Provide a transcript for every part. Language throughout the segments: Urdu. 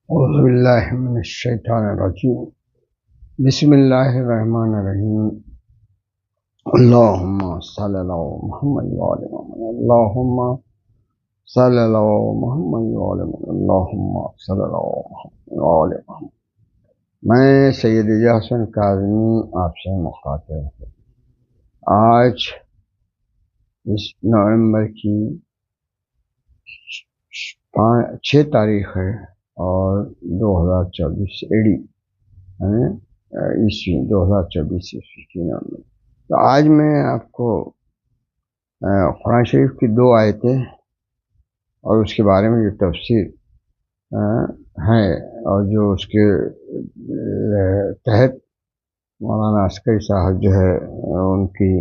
اعوذ باللہ من الشیطان الرجیم بسم اللہ الرحمن الرحیم اللہم صلی اللہ محمد وعلی محمد اللہم صلی اللہ محمد وعلی محمد اللہم صلی اللہ محمد وعلی محمد۔ میں سید حسن کاظمی آپ سے مخاطب ہوں۔ آج اس نومبر کی 6 تاریخ ہے اور 2024 ایڈی عیسوی 2024 عیسوی کی نومبر۔ تو آج میں آپ کو قرآن شریف کی 2 آیتیں اور اس کے بارے میں جو تفسیر ہے اور جو اس کے تحت مولانا عسکری صاحب جو ہے ان کی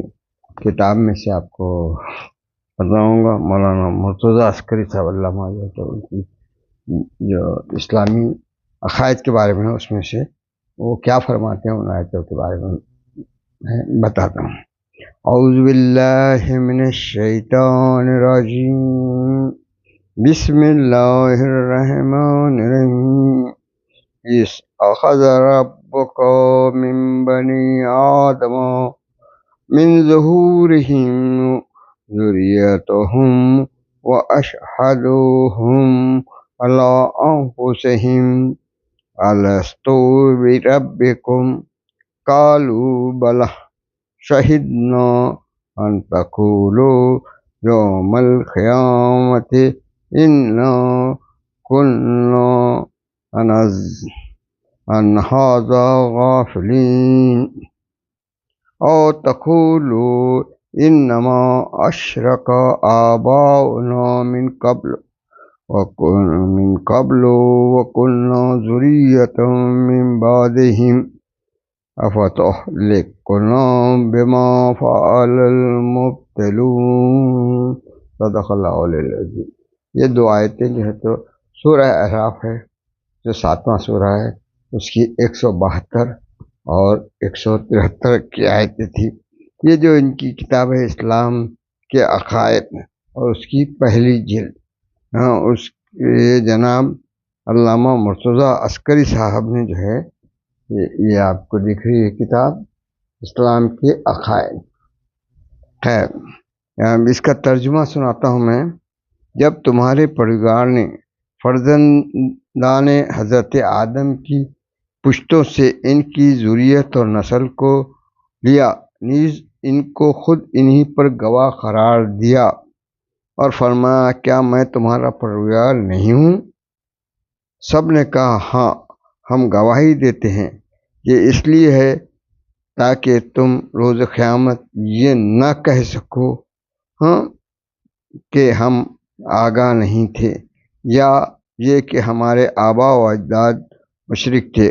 کتاب میں سے آپ کو بتاؤں گا۔ مولانا مرتضیٰ عسکری صاحب علامہ جو تو ان کی جو اسلامی عقائد کے بارے میں ہے، اس میں سے وہ کیا فرماتے ہیں ان آیتوں کے بارے میں بتاتا ہوں۔ اعوذ باللہ من الشیطان الرجیم بسم اللہ الرحمن الرحیم۔ اس اخذ ربک من بنی آدم من ظہورہم ذریتہم واشہدوہم علی انفسہم الست بربکم قالوا بلى شہدنا ان تقولوا یوم القیامت انا كنا عن هذا غافلین او تقولوا انما اشرک آباؤنا من قبل وكنا ذریة من بعدهم افتهلكنا بما فعل المبطلون صدق اللہ العظیم۔ یہ 2 آیتیں جو ہے تو سورہ اعراف ہے، جو 7واں سورہ ہے، اس کی 172 اور 173 کی آیتیں تھی۔ یہ جو ان کی کتاب ہے اسلام کے عقائد اور اس کی پہلی جلد، اس جناب علامہ مرتضیٰ عسکری صاحب نے جو ہے یہ آپ کو دکھ رہی ہے کتاب اسلام کے عقائد ہے۔ اس کا ترجمہ سناتا ہوں میں۔ جب تمہارے پروردگار نے فرزندان حضرت آدم کی پشتوں سے ان کی ذریت اور نسل کو لیا، نیز ان کو خود انہی پر گواہ قرار دیا اور فرمایا کیا میں تمہارا پروردگار نہیں ہوں؟ سب نے کہا ہاں، ہم گواہی دیتے ہیں۔ یہ اس لیے ہے تاکہ تم روز قیامت یہ نہ کہہ سکو کہ ہم آگاہ نہیں تھے، یا یہ کہ ہمارے آباء و اجداد مشرک تھے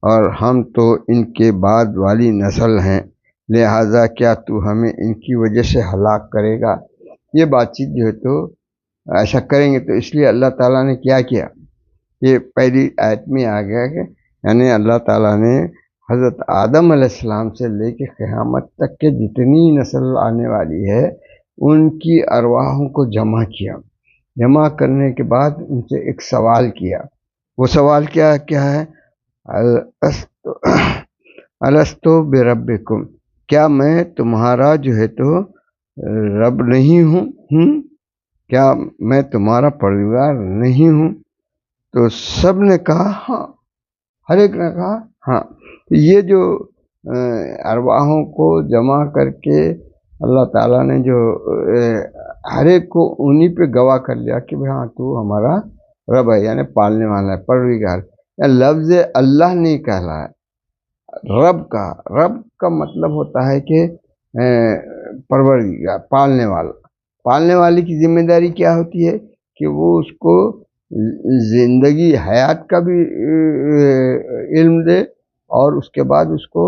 اور ہم تو ان کے بعد والی نسل ہیں، لہٰذا کیا تو ہمیں ان کی وجہ سے ہلاک کرے گا؟ یہ بات چیت جو ہے تو ایسا کریں گے تو اس لیے اللہ تعالیٰ نے کیا کیا، یہ پہلی آیت میں آ گیا کہ یعنی اللہ تعالیٰ نے حضرت آدم علیہ السلام سے لے کے قیامت تک کے جتنی نسل آنے والی ہے ان کی ارواحوں کو جمع کیا۔ جمع کرنے کے بعد ان سے ایک سوال کیا۔ وہ سوال کیا ہے؟ الست بربکم، کیا میں تمہارا جو ہے تو رب نہیں ہوں؟ کیا میں تمہارا پروردگار نہیں ہوں؟ تو سب نے کہا ہاں، ہر ایک نے کہا ہاں۔ یہ جو ارواحوں کو جمع کر کے اللہ تعالیٰ نے جو ہر ایک کو انہی پہ گواہ کر لیا کہ ہاں تو ہمارا رب ہے، یعنی پالنے والا ہے، پروردگار۔ لفظ اللہ نہیں کہلایا، رب کا مطلب ہوتا ہے کہ پروردگار، پالنے والا۔ پالنے والے کی ذمہ داری کیا ہوتی ہے کہ وہ اس کو زندگی حیات کا بھی علم دے اور اس کے بعد اس کو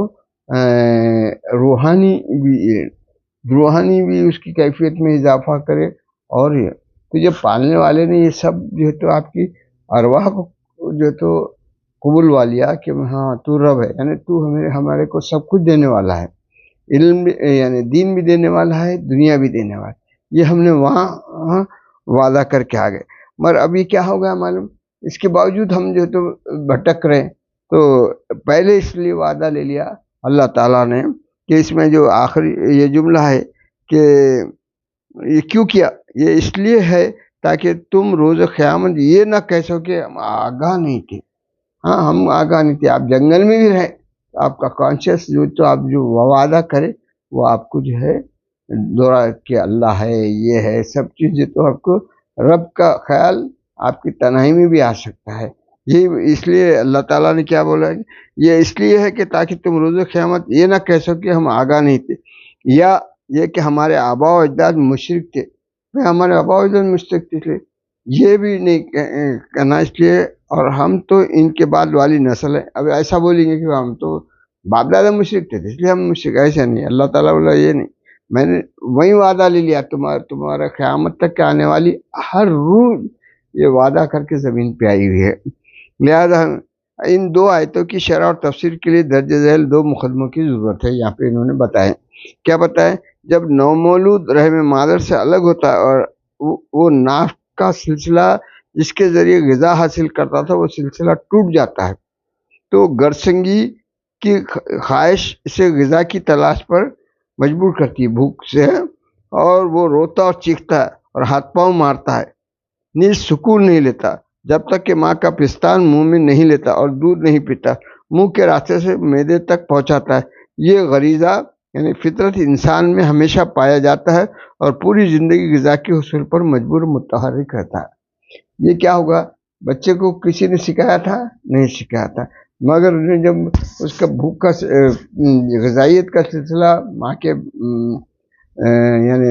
روحانی بھی اس کی کیفیت میں اضافہ کرے۔ اور یہ تو جب پالنے والے نے یہ سب جو ہے تو آپ کی ارواح کو جو ہے تو قبول والیا کہ ہاں تو رب ہے، یعنی تو ہمارے کو سب کچھ دینے والا ہے، علم یعنی دین بھی دینے والا ہے، دنیا بھی دینے والا ہے۔ یہ ہم نے وہاں وعدہ کر کے آ گئے، مگر ابھی کیا ہو گیا معلوم؟ اس کے باوجود ہم جو تو بھٹک رہے ہیں. تو پہلے اس لیے وعدہ لے لیا اللہ تعالیٰ نے کہ اس میں جو آخری یہ جملہ ہے کہ یہ کیوں کیا، یہ اس لیے ہے تاکہ تم روز قیامت یہ نہ کہہ سکو کہ ہم آگاہ نہیں تھے. ہاں ہم آگاہ نہیں تھے. آپ جنگل میں بھی رہے، آپ کا کانشیس جو تو آپ جو وعدہ کرے وہ آپ کو جو ہے دورہ کہ اللہ ہے یہ ہے سب چیز، تو آپ کو رب کا خیال آپ کی تنہائی میں بھی آ سکتا ہے. یہ اس لیے اللہ تعالیٰ نے کیا بولا ہے، یہ اس لیے ہے کہ تاکہ تم روز قیامت یہ نہ کہہ سکو کہ ہم آگاہ نہیں تھے، یا یہ کہ ہمارے آبا و اجداد مشرک تھے. ہمارے آبا و اجداد مشرک تھے یہ بھی نہیں کہنا اس لیے، اور ہم تو ان کے بعد والی نسل ہے. اب ایسا بولیں گے کہ ہم تو باپ دادا مشرک تھے اس لیے ہم مشرک، ایسا نہیں. اللہ تعالیٰ بولا یہ نہیں، میں نے وہی وعدہ لے لیا تمہارا قیامت تک آنے والی ہر روح یہ وعدہ کر کے زمین پہ آئی ہوئی ہے. لہذا ان دو آیتوں کی شرح اور تفسیر کے لیے درج ذیل دو مقدموں کی ضرورت ہے. یہاں پہ انہوں نے بتایا کیا بتایا، جب نومولود رحم مادر سے الگ ہوتا ہے اور وہ ناف کا سلسلہ جس کے ذریعے غذا حاصل کرتا تھا وہ سلسلہ ٹوٹ جاتا ہے، تو گرسنگی کی خواہش اسے غذا کی تلاش پر مجبور کرتی ہے بھوک سے، اور وہ روتا اور چیختا ہے اور ہاتھ پاؤں مارتا ہے، نیز سکون نہیں لیتا جب تک کہ ماں کا پستان منہ میں نہیں لیتا اور دودھ نہیں پیتا، منہ کے راستے سے معدے تک پہنچاتا ہے. یہ غریزہ یعنی فطرت انسان میں ہمیشہ پایا جاتا ہے اور پوری زندگی غذا کے حصول پر مجبور متحرک رہتا ہے. یہ کیا ہوگا، بچے کو کسی نے سکھایا تھا؟ نہیں سکھایا تھا، مگر جب اس کا بھوک کا غذائیت کا سلسلہ ماں کے یعنی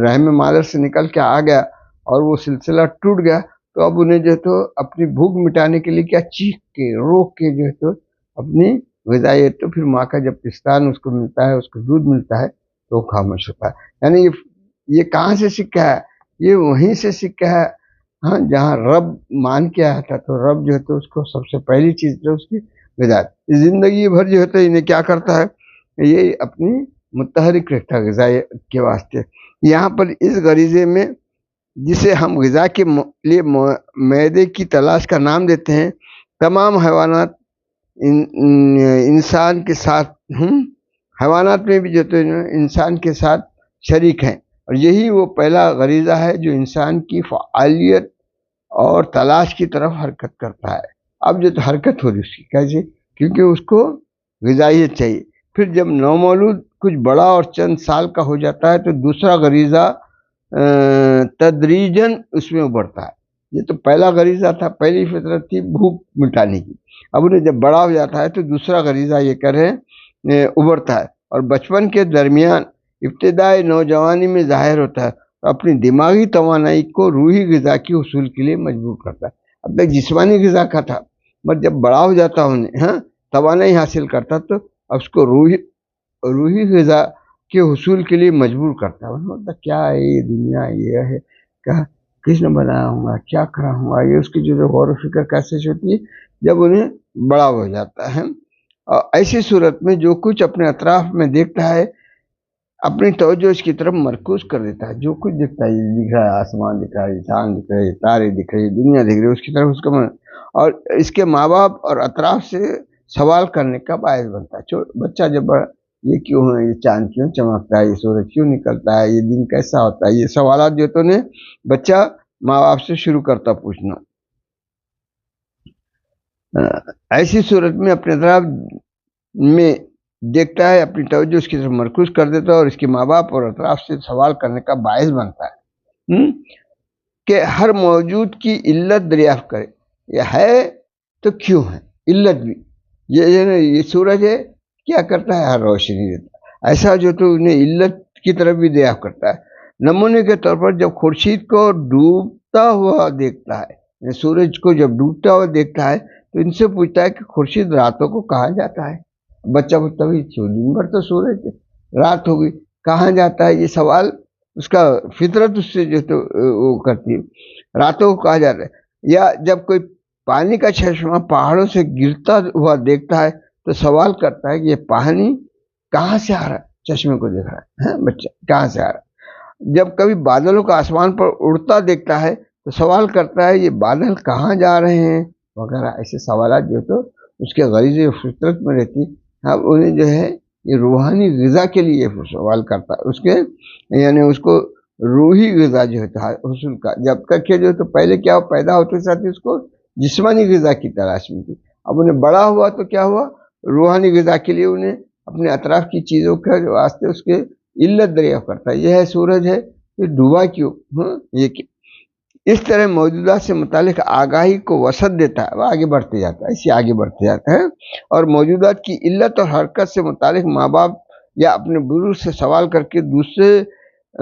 رحم مادر سے نکل کے آ گیا اور وہ سلسلہ ٹوٹ گیا، تو اب انہیں جو ہے تو اپنی بھوک مٹانے کے لیے کیا چیخ کے روک کے جو ہے تو اپنی غذائیت، تو پھر ماں کا جب پستان اس کو ملتا ہے، اس کو دودھ ملتا ہے تو وہ خاموش ہوتا ہے. یعنی یہ کہاں سے سیکھا ہے، یہ وہیں سے سیکھا ہے ہاں جہاں رب مان کے آیا تھا. تو رب جو ہے تو اس کو سب سے پہلی چیز جو اس کی غذا، زندگی بھر جو ہے تو انہیں کیا کرتا ہے، یہ اپنی متحرک رکھتا ہے غذا کے واسطے. یہاں پر اس غریزے میں جسے ہم غذا کے لیے معدے کی تلاش کا نام دیتے ہیں، تمام حیوانات انسان کے ساتھ حیوانات میں بھی جو تو انسان کے ساتھ شریک ہیں، اور یہی وہ پہلا غریزہ ہے جو انسان کی فعالیت اور تلاش کی طرف حرکت کرتا ہے. اب جو تو حرکت ہو رہی اس کی کیسے، کیونکہ اس کو غذائیت چاہیے. پھر جب نومولود کچھ بڑا اور چند سال کا ہو جاتا ہے تو دوسرا غریزہ تدریجاً اس میں ابھرتا ہے. یہ تو پہلا غریزہ تھا، پہلی فطرت تھی بھوک مٹانے کی. اب انہیں جب بڑا ہو جاتا ہے تو دوسرا غریزہ یہ کرے ابھرتا ہے، اور بچپن کے درمیان ابتدائی نوجوانی میں ظاہر ہوتا ہے، اپنی دماغی توانائی کو روحی غذا کی حصول کے لیے مجبور کرتا ہے. اب تک جسمانی غذا کا تھا، مگر جب بڑا ہو جاتا انہیں توانائی حاصل کرتا تو اب اس کو روحی غذا کے حصول کے لیے مجبور کرتا ہے. مطلب کیا ہے یہ دنیا، یہ ہے کیا، کس نے بنایا ہوں گا، کیا کرا ہوں گا، یہ اس کی جو غور و فکر کیسے ہوتی ہے جب انہیں بڑا ہو جاتا ہے. اور ایسی صورت میں جو کچھ اپنے اطراف میں دیکھتا ہے اپنی توجہ اس کی طرف مرکوز کر دیتا ہے. جو کچھ دکھتا ہے، یہ دکھ رہا ہے، آسمان دکھ رہا ہے، انسان دکھ رہے، تارے دکھ رہے، دنیا دکھ رہی ہے، اس کی طرف اس کا اور اس کے ماں باپ اور اطراف سے سوال کرنے کا باعث بنتا ہے. بچہ جب بڑا، یہ کیوں ہے، یہ چاند کیوں چمکتا ہے، یہ سورج کیوں نکلتا ہے، یہ دن کیسا ہوتا ہے، یہ سوالات جو تو نے بچہ ماں باپ سے شروع کرتا پوچھنا. ایسی صورت میں اپنے طرف میں دیکھتا ہے، اپنی توجہ اس کی طرف مرکوز کر دیتا ہے اور اس کے ماں باپ اور اطراف سے سوال کرنے کا باعث بنتا ہے کہ ہر موجود کی علت دریافت کرے. یہ ہے تو کیوں ہے، علت بھی یہ سورج ہے کیا کرتا ہے، ہر روشنی دیتا ہے. ایسا جو تو انہیں علت کی طرف بھی دریافت کرتا ہے. نمونے کے طور پر جب خورشید کو ڈوبتا ہوا دیکھتا ہے، سورج کو جب ڈوبتا ہوا دیکھتا ہے تو ان سے پوچھتا ہے کہ خورشید راتوں کو کہاں جاتا ہے. بچہ پوچھتا ہے دن بھر تو سورج رات ہو گئی، کہاں جاتا ہے. یہ سوال اس کا فطرت اس سے جو تو وہ کرتی ہے، راتوں کو کہاں جاتا ہے. یا جب کوئی پانی کا چشمہ پہاڑوں سے گرتا ہوا دیکھتا ہے تو سوال کرتا ہے کہ یہ پانی کہاں سے آ رہا ہے، چشمے کو دیکھ رہا ہے بچہ کہاں سے آ رہا ہے. جب کبھی بادلوں کا آسمان پر اڑتا دیکھتا ہے تو سوال کرتا ہے یہ بادل کہاں جا رہے ہیں وغیرہ، ایسے سوالات جو تو اس کے غریزے فطرت میں رہتی. اب انہیں جو ہے یہ روحانی غذا کے لیے سوال کرتا ہے، اس کے یعنی اس کو روحی غذا جو ہے حصول کا، جب تک کہ جو تو پہلے کیا ہو پیدا ہوتے ساتھ اس کو جسمانی غذا کی تلاش میں تھی. اب انہیں بڑا ہوا تو کیا ہوا، روحانی غذا کے لیے انہیں اپنے اطراف کی چیزوں کے واسطے اس کے علت دریافت کرتا ہے. یہ ہے سورج ہے، یہ ڈوبا کیوں، یہ اس طرح موجودات سے متعلق آگاہی کو وسعت دیتا ہے، وہ آگے بڑھتے جاتا ہے، اسی آگے بڑھتے جاتا ہے. اور موجودات کی علت اور حرکت سے متعلق ماں باپ یا اپنے بزرگ سے سوال کر کے دوسرے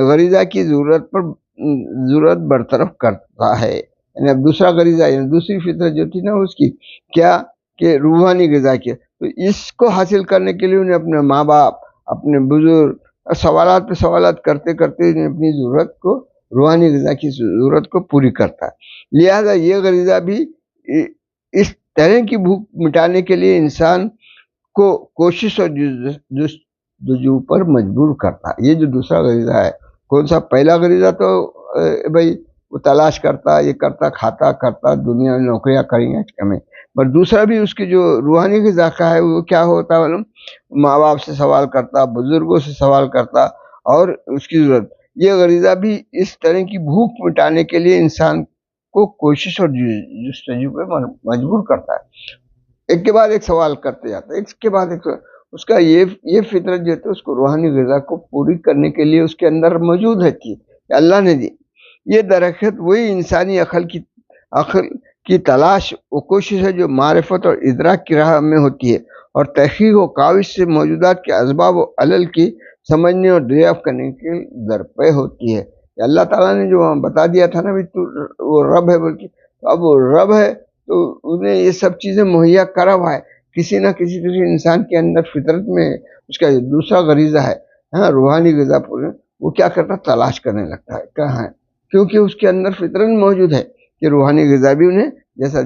غریزہ کی ضرورت برطرف کرتا ہے. یعنی اب دوسرا غریزہ یعنی دوسری فطرت جو تھی نا اس کی کیا کہ روحانی غذا کی، تو اس کو حاصل کرنے کے لیے انہیں اپنے ماں باپ اپنے بزرگ سوالات پہ سوالات کرتے کرتے انہیں اپنی ضرورت کو روحانی غذا کی ضرورت کو پوری کرتا ہے. لہذا یہ غریزہ بھی اس طرح کی بھوک مٹانے کے لیے انسان کو کوشش اور جستجو پر مجبور کرتا ہے. یہ جو دوسرا غریزہ ہے، کون سا؟ پہلا غریزہ تو بھائی وہ تلاش کرتا، یہ کرتا، کھاتا کرتا، دنیا میں نوکریاں کریں گے ہمیں. پر دوسرا بھی اس کی جو روحانی غذا کا ہے وہ کیا ہوتا ہے معلوم؟ ماں باپ سے سوال کرتا، بزرگوں سے سوال کرتا اور اس کی ضرورت. یہ غریزہ بھی اس طرح کی بھوک مٹانے کے لیے انسان کو کوشش اور جستجو پہ مجبور کرتا ہے. ایک کے بعد ایک سوال کرتے جاتا ہے، ایک کے بعد ایک سوال. اس کا یہ فطرت جو ہے اس کو روحانی غذا کو پوری کرنے کے لیے اس کے اندر موجود ہے کہ اللہ نے دی. یہ درخت وہی انسانی عقل کی تلاش و کوشش ہے جو معرفت اور ادراک کی راہ میں ہوتی ہے اور تحقیق و کاوش سے موجودات کے اسباب و علل کی سمجھنے اور دریافت کرنے کے درپے ہوتی ہے. اللہ تعالیٰ نے جو بتا دیا تھا نا تو وہ رب ہے بول کے، اب وہ رب ہے تو انہیں یہ سب چیزیں مہیا کرا ہوا ہے. کسی نہ کسی انسان کے اندر فطرت میں اس کا دوسرا غریزہ ہے، ہاں روحانی غذا، وہ کیا کرتا تلاش کرنے لگتا ہے کہاں ہے، کیونکہ اس کے اندر فطرت میں موجود ہے کہ روحانی غذا بھی انہیں جیسا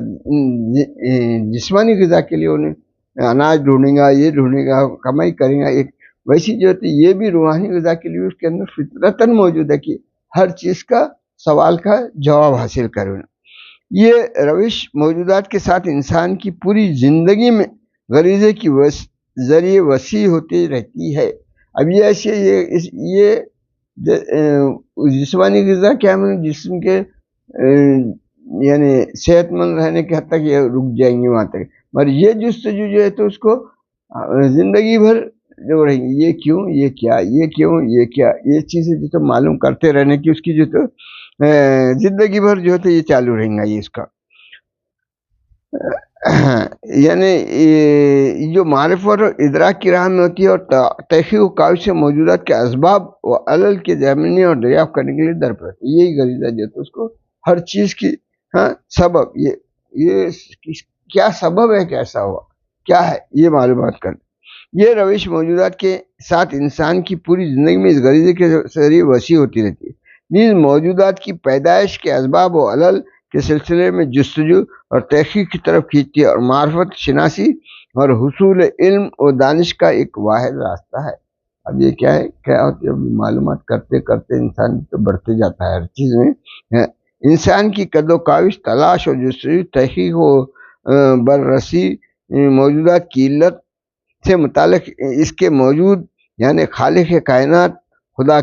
جسمانی غذا کے لیے انہیں اناج ڈھونڈے گا، یہ ڈھونڈے گا، کمائی کرے گا، ایک ویسی جو ہوتی یہ بھی روحانی غذا کے لیے اس کے اندر فطرتاً موجود ہے کہ ہر چیز کا سوال کا جواب حاصل کرے. یہ روش موجودات کے ساتھ انسان کی پوری زندگی میں غریزے کی ذریعے وسیع ہوتی رہتی ہے. اب یہ ایسے یہ جسمانی غذا کیا ہے، جسم کے یعنی صحت مند رہنے کے حد تک یہ رک جائیں گے وہاں تک، مگر یہ جستجو جو ہے تو اس کو زندگی بھر جو رہیں گی. یہ کیوں، یہ کیا، یہ کیوں، یہ کیا، یہ چیزیں جو تو معلوم کرتے رہنے کی اس کی جو تو زندگی بھر جو ہے یہ چالو رہیں گا. یہ اس کا یعنی جو معرفت اور ادراک کی راہ میں ہوتی ہے اور تحقیق و کاوش سے موجودات کے اسباب و علل کے جاننے اور دریافت کرنے کے لیے درپے ہوتی ہے. یہی غریزہ جو ہے اس کو ہر چیز کی سبب یہ کیا سبب ہے، کیسا ہوا، کیا ہے، یہ معلومات کرنا. یہ روش موجودات کے ساتھ انسان کی پوری زندگی میں اس غریزے کے ذریعے وسیع ہوتی رہتی ہے. نیز موجودات کی پیدائش کے اسباب و علل کے سلسلے میں جستجو اور تحقیق کی طرف کھینچتی ہے اور معرفت شناسی اور حصول علم و دانش کا ایک واحد راستہ ہے. اب یہ کیا ہے، کیا ہوتی ہے، معلومات کرتے کرتے انسان تو بڑھتے جاتا ہے ہر چیز میں. انسان کی قد و کاوش، تلاش اور جستجو، تحقیق و بررسی موجودات کی علت سے متعلق اس کے موجود یعنی خالق کائنات خدا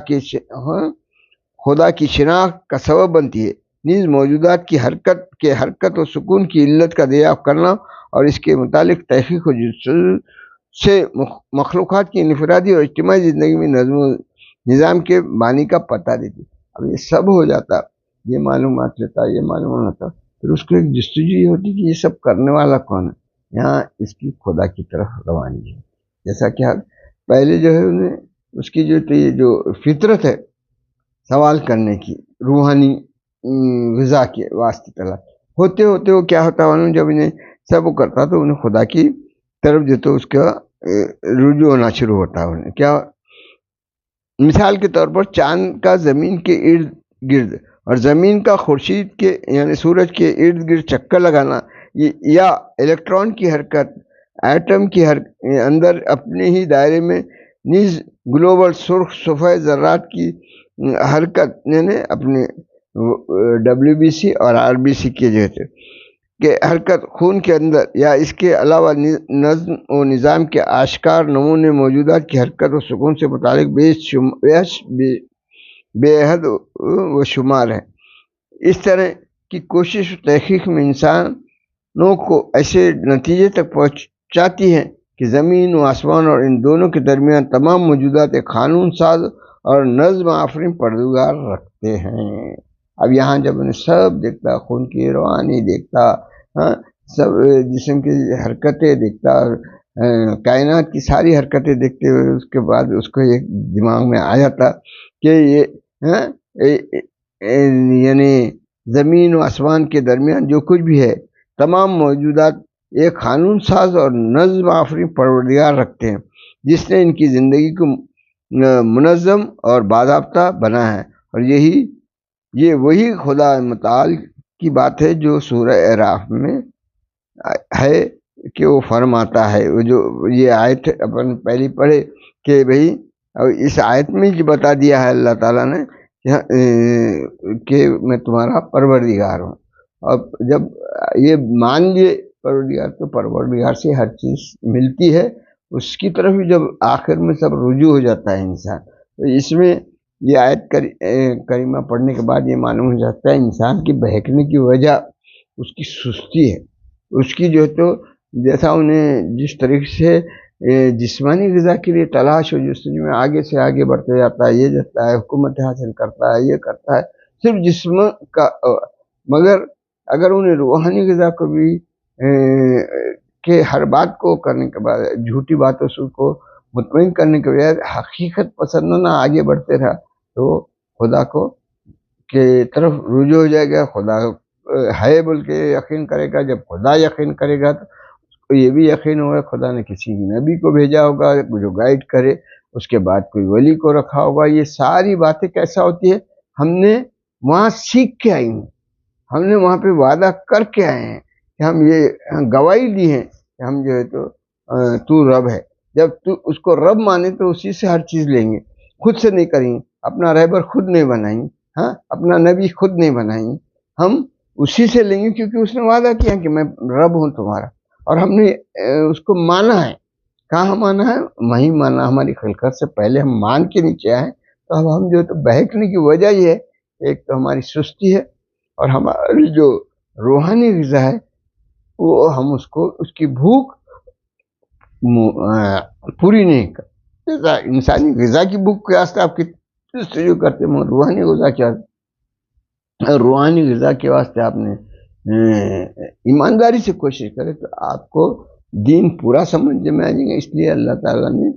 کی شناخت کا سبب بنتی ہے. نیز موجودات کی حرکت و سکون کی علت کا دریافت کرنا اور اس کے متعلق تحقیق و جستجو سے مخلوقات کی انفرادی اور اجتماعی زندگی میں نظم و نظام کے بانی کا پتہ دیتی. اب یہ سب ہو جاتا، یہ معلومات لیتا، یہ معلومات ہوتا، پھر اس کو ایک جستجو یہ ہوتی کہ یہ سب کرنے والا کون ہے. یہاں اس کی خدا کی طرف روانی ہے. جیسا کہ پہلے جو ہے انہیں اس کی جو یہ جو فطرت ہے سوال کرنے کی روحانی غذا کے واسطے تلاش ہوتے ہوتے وہ کیا ہوتا ہے، جب انہیں سب وہ کرتا تو انہیں خدا کی طرف جو تو اس کا رجوع ہونا شروع ہوتا ہے. انہیں کیا، مثال کے طور پر چاند کا زمین کے ارد گرد اور زمین کا خورشید کے یعنی سورج کے ارد گرد چکر لگانا، یا الیکٹران کی حرکت ایٹم کی اندر اپنے ہی دائرے میں، نیز گلوبل سرخ سفید ذرات کی حرکت یعنی اپنے WBC اور RBC کے جو ہے کہ حرکت خون کے اندر یا اس کے علاوہ نظم و نظام کے آشکار نمونے موجودات کی حرکت و سکون سے متعلق بے حد و شمار ہے۔ اس طرح کی کوشش و تحقیق میں انسانوں کو ایسے نتیجے تک پہنچاتی ہے کہ زمین و آسمان اور ان دونوں کے درمیان تمام موجودات ایک قانون ساز اور نظم آفرین پروردگار رکھتے ہیں۔ اب یہاں جب انہیں سب دیکھتا، خون کی روانی دیکھتا، سب جسم کی حرکتیں دیکھتا، کائنات کی ساری حرکتیں دیکھتے ہوئے اس کے بعد اس کو ایک دماغ میں آیا تھا کہ یہ یعنی زمین و آسمان کے درمیان جو کچھ بھی ہے تمام موجودات ایک قانون ساز اور نظم آفرین پروردگار رکھتے ہیں، جس نے ان کی زندگی کو منظم اور باضابطہ بنا ہے۔ اور یہ وہی خدا متعال کی بات ہے جو سورہ اعراف میں ہے کہ وہ فرماتا ہے، وہ جو یہ آیت اپن پہلی پڑھے کہ بھئی اس آیت میں جو بتا دیا ہے اللہ تعالیٰ نے کہ میں تمہارا پروردگار ہوں۔ اب جب یہ مان لیے پروردگار، تو پروردگار سے ہر چیز ملتی ہے، اس کی طرف بھی جب آخر میں سب رجوع ہو جاتا ہے انسان، تو اس میں یہ آیت کریمہ پڑھنے کے بعد یہ معلوم ہو جاتا ہے انسان کی بہکنے کی وجہ اس کی سستی ہے، اس کی جو ہے تو جیسا انہیں جس طریقے سے جسمانی غذا کے لیے تلاش و جستجو میں آگے سے آگے بڑھتے جاتا ہے، یہ جاتا ہے حکومت حاصل کرتا ہے، یہ کرتا ہے صرف جسم کا، مگر اگر انہیں روحانی غذا کو بھی کہ ہر بات کو کرنے کے بعد جھوٹی باتوں سے کو مطمئن کرنے کے بجائے حقیقت پسند نہ آگے بڑھتے رہا، تو خدا کو کے طرف رجوع ہو جائے گا۔ خدا ہے بول کے یقین کرے گا، جب خدا یقین کرے گا تو یہ بھی یقین ہوگا خدا نے کسی نبی کو بھیجا ہوگا جو گائیڈ کرے، اس کے بعد کوئی ولی کو رکھا ہوگا۔ یہ ساری باتیں کیسا ہوتی ہے؟ ہم نے وہاں سیکھ کے آئی ہیں، ہم نے وہاں پہ وعدہ کر کے آئے ہیں کہ ہم یہ گواہی دی ہے کہ ہم جو ہے تو رب ہے۔ جب تو اس کو رب مانے تو اسی سے ہر چیز لیں گے، خود سے نہیں کریں گے، اپنا رہبر خود نہیں بنائیں، اپنا نبی خود نہیں بنائیں، ہم اسی سے لیں گے، کیونکہ اس نے وعدہ کیا کہ میں رب ہوں تمہارا، اور ہم نے اس کو مانا ہے۔ کہاں مانا ہے؟ وہیں مانا، ہماری خلقت سے پہلے ہم مان کے نیچے آئے، تو اب ہم جو تو بہکنے کی وجہ یہ ہے، ایک تو ہماری سستی ہے، اور ہماری جو روحانی غذا ہے وہ ہم اس کی بھوک پوری نہیں کرتے۔ انسانی غذا کی بھوک کے واسطے آپ کتنے جو کرتے ہیں، روحانی غذا کیا؟ روحانی غذا کے واسطے آپ نے ایمانداری سے کوشش کرے تو آپ کو دین پورا سمجھ میں آ جائے گا۔ اس لیے اللہ تعالیٰ نے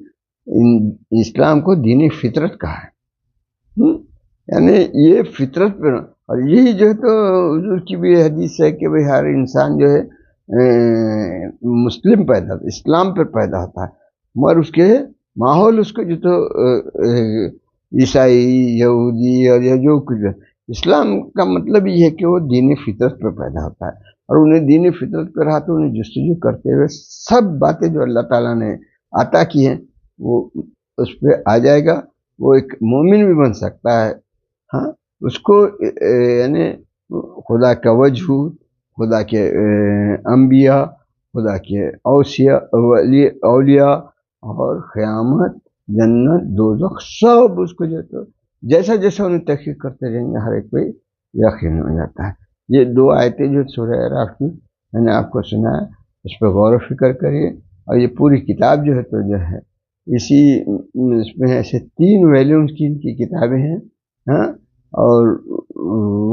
اسلام کو دین فطرت کہا ہے، یعنی یہ فطرت پر، اور یہی جو ہے تو حضور کی بھی حدیث ہے کہ بھئی ہر انسان جو ہے مسلم پیدا ہوتا ہے، اسلام پر پیدا ہوتا ہے، مگر اس کے ماحول اس کو جو تو عیسائی، یہودی اور جو کچھ، اسلام کا مطلب یہ ہے کہ وہ دین فطرت پر پیدا ہوتا ہے، اور انہیں دین فطرت پر رہا تو انہیں جستجو کرتے ہوئے سب باتیں جو اللہ تعالیٰ نے عطا کی ہیں وہ اس پہ آ جائے گا، وہ ایک مومن بھی بن سکتا ہے۔ اس کو یعنی خدا کا وجہ، خدا کے انبیاء، خدا کے اولیاء اور قیامت، جنت، دوزخ، سب اس کو جو تو جیسا جیسا انہیں تحقیق کرتے رہیں گے ہر ایک پہ یقین ہو جاتا ہے۔ یہ دو آیتیں جو سورہ اعراف کی میں نے آپ کو سنایا، اس پہ غور و فکر کریے، اور یہ پوری کتاب جو ہے تو جو ہے اس میں ایسے 3 ویلیومز کی کتابیں ہیں، اور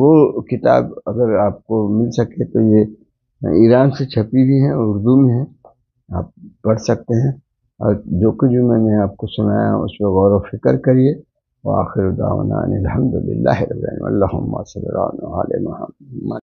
وہ کتاب اگر آپ کو مل سکے تو یہ ایران سے چھپی ہوئی ہیں، اردو میں ہیں، آپ پڑھ سکتے ہیں، اور جو کچھ میں نے آپ کو سنایا اس پہ غور و فکر کریے۔ وآخر دعوانا ان الحمد للہ رب العالمین، اللہم صلی علی محمد۔